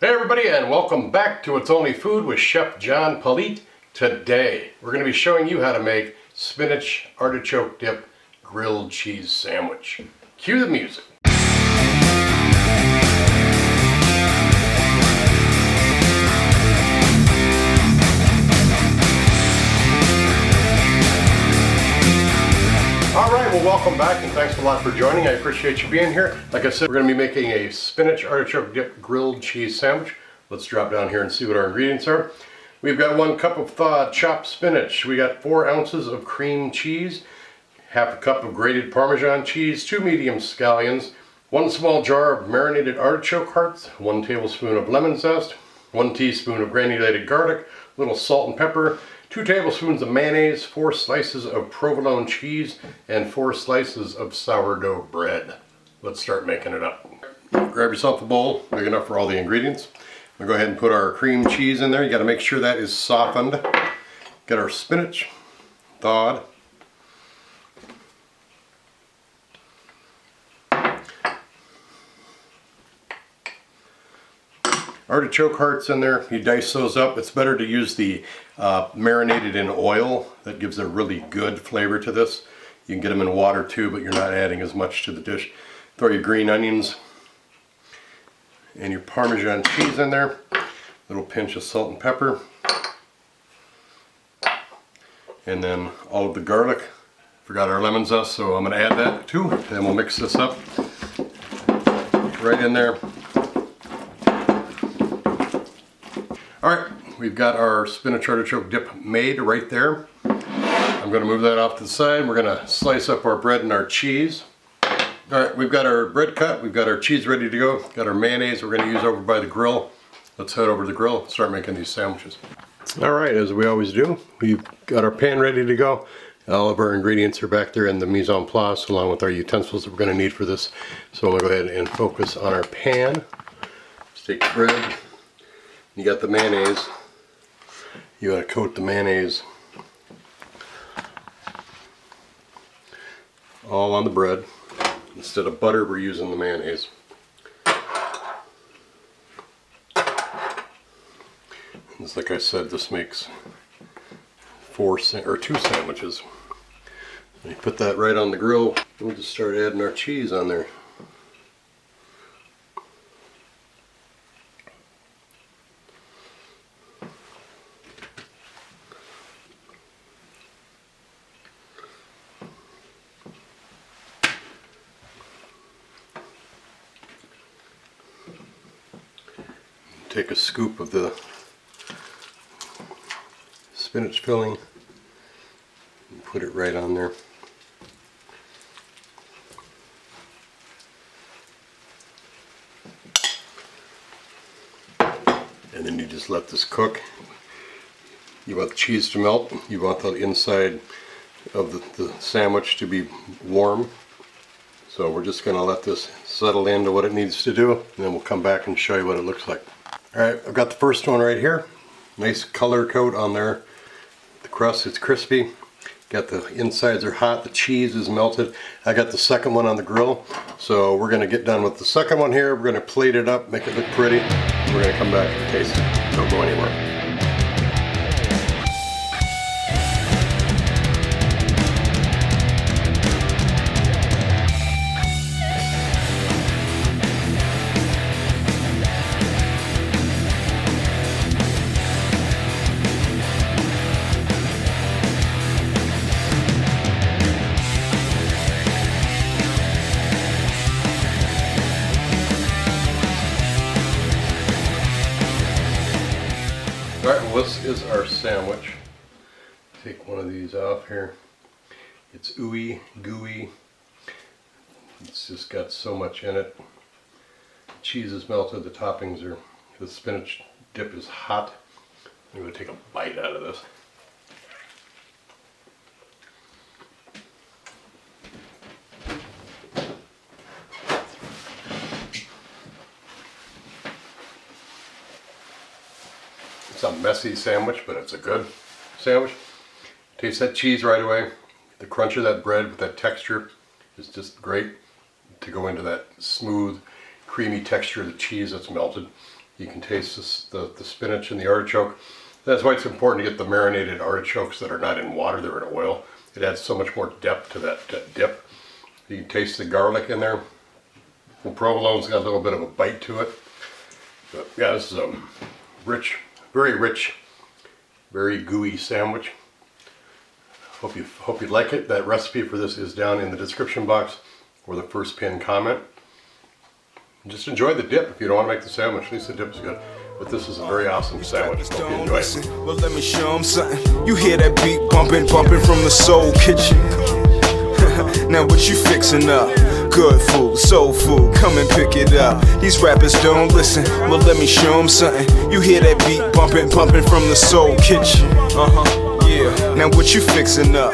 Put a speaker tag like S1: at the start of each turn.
S1: Hey everybody, and welcome back to It's Only Food with Chef John Politte. Today we're going to be showing you how to make spinach artichoke dip grilled cheese sandwich. Cue the music. Alright, well welcome back and thanks a lot for joining. I appreciate you being here. Like I said, we're going to be making a spinach artichoke dip grilled cheese sandwich. Let's drop down here and see what our ingredients are. We've got 1 cup of thawed chopped spinach. We got 4 ounces of cream cheese, half a cup of grated Parmesan cheese, 2 medium scallions, 1 small jar of marinated artichoke hearts, 1 tablespoon of lemon zest, 1 teaspoon of granulated garlic, a little salt and pepper, 2 tablespoons of mayonnaise, 4 slices of provolone cheese, and 4 slices of sourdough bread. Let's start making it up. Grab yourself a bowl big enough for all the ingredients. We'll go ahead and put our cream cheese in there. You got to make sure that is softened. Got our spinach, thawed. Artichoke hearts in there, you dice those up. It's better to use the marinated in oil. That gives a really good flavor to this. You can get them in water too, but you're not adding as much to the dish. Throw your green onions and your Parmesan cheese in there. A little pinch of salt and pepper. And then all of the garlic. Forgot our lemon zest, so I'm going to add that too. Then we'll mix this up right in there. Alright, we've got our spinach artichoke dip made right there. I'm going to move that off to the side. We're going to slice up our bread and our cheese. Alright, we've got our bread cut, we've got our cheese ready to go, got our mayonnaise we're going to use over by the grill. Let's head over to the grill and start making these sandwiches. Alright, as we always do, we've got our pan ready to go. All of our ingredients are back there in the mise en place along with our utensils that we're going to need for this. So I'm going to go ahead and focus on our pan. Let's take the bread. You got the mayonnaise. You got to coat the mayonnaise all on the bread. Instead of butter, we're using the mayonnaise. It's like I said, this makes 2 sandwiches. And you put that right on the grill. We'll just start adding our cheese on there. Take a scoop of the spinach filling and put it right on there. And then you just let this cook. You want the cheese to melt. You want the inside of the sandwich to be warm. So we're just going to let this settle into what it needs to do, and then we'll come back and show you what it looks like. Alright, I've got the first one right here. Nice color coat on there. The crust is crispy. Got the insides are hot, the cheese is melted. I got the second one on the grill. So we're going to get done with the second one here. We're going to plate it up, make it look pretty. We're going to come back and taste it. Don't go anywhere. Alright, well this is our sandwich. Take one of these off here. It's ooey, gooey. It's just got so much in it. The cheese is melted, the toppings are, the spinach dip is hot. I'm going to take a bite out of this. It's a messy sandwich, but it's a good sandwich. Taste that cheese right away. The crunch of that bread with that texture is just great to go into that smooth, creamy texture of the cheese that's melted. You can taste the spinach and the artichoke. That's why it's important to get the marinated artichokes that are not in water, they're in oil. It adds so much more depth to that dip. You can taste the garlic in there. The provolone's got a little bit of a bite to it. But yeah, this is a rich, very gooey sandwich. Hope you like it. That recipe for this is down in the description box or the first pinned comment. Just enjoy the dip if you don't want to make the sandwich. At least the dip is good. But this is a very awesome sandwich. Hope you enjoy it.
S2: Well, let me show them something. You hear that beat bumping from the soul kitchen. Now what you fixing up? Good food, soul food, come and pick it up. These rappers don't listen, well let me show them something. You hear that beat bumping from the soul kitchen. Yeah, now what you fixing up?